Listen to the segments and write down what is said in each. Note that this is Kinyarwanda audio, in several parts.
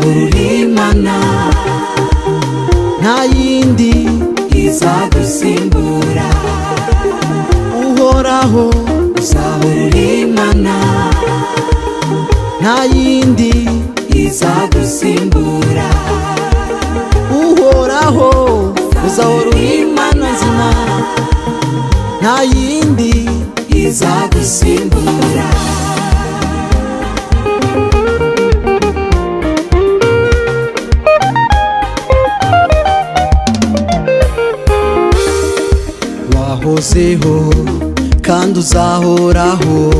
uzahora uri Imana, nta yindi izagusimbura. uhoraho Uzahora uri Imana, nta yindi izagusimbura. uhoraho uzahora uri Imana nzima, nta yindi izagusimbura. wahozeho kandi uzahoraho,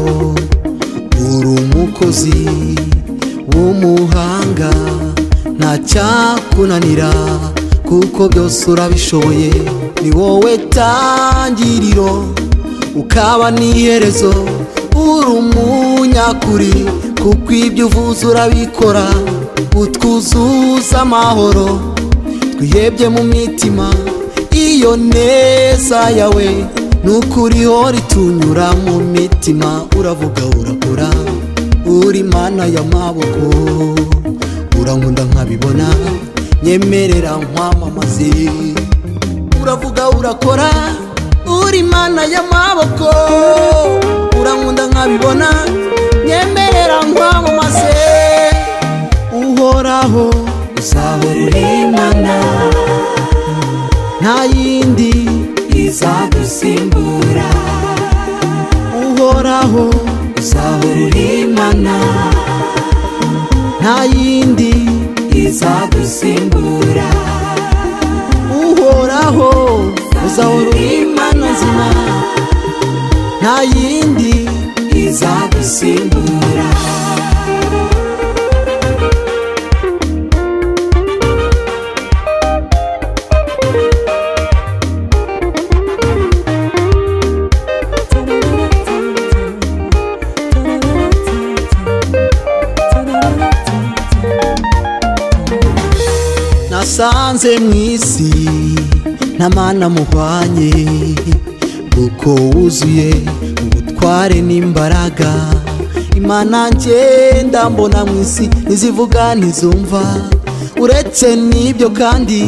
uri umukozi w'umuhanga, nta cyakunanira kuko byose urabishoboye. Ni wowe tangiriro ukaba n'iherezo, uri umunyakuri kuko ibyo uvuze urabikora. utwuzuza amahoro twihebye mu mitima, iyo neza yawe nukuri ihora itunyura mu mitima. uravuga urakora, uri Imana y'amaboko, urankunda nkabibona, nyemerera nkwamamaze. uravuga urakora, uri Imana y'amaboko, urankunda nkabibona, nyemerera nkwamamaze. uhoraho Uzahora uri Imana, nta yindi izagusimbura. uhoraho Uzahora uri Imana, nta yindi izagusimbura. uhoraho uzahora uri Imana nzima, nta yindi izagusimbura. nasanze mu isi nta mana muhwanye, kuko wuzuye ubutware n'imbaraga. Imana ngenda mbona mu isi ntizivuga ntizumva, uretse n'ibyo kandi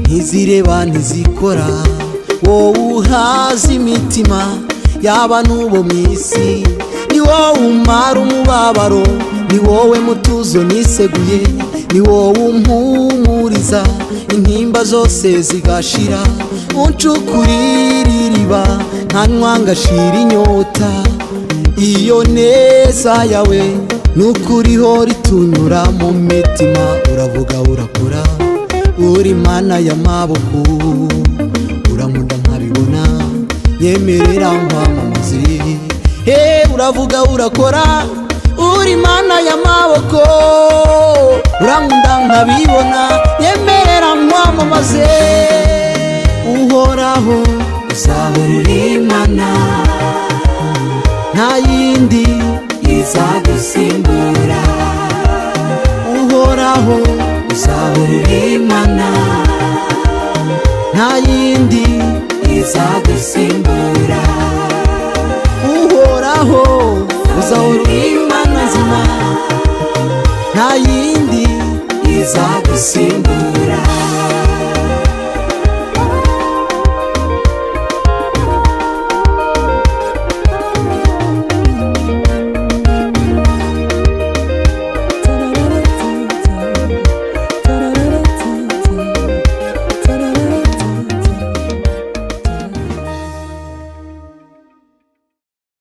ntizireba ntizikora. wowe uhaza imitima y'abantu bo mu isi, ni wowe umara umubabaro, ni wowe mutuzo niseguye, ni wowe umpumuriza intimba zose zigashira. uncukurira iriba nkanywa ngashira inyota, iyo neza yawe nukuri ihora itunyura mu mitima. uravuga urakora, uri Imana y'amaboko, urankunda nkabibona, nyemerera nkwamamaze. uravuga urakora, uri Imana y'amaboko, urankunda nkabibona, nyemerera nkwamamaze. uhoraho Uzahora uri Imana, nta yindi izagusimbura. uhoraho Uzahora uri Imana, nta yindi izagusimbura. uhoraho uzahora uri Imana nzima, nta yindi izagusimbura.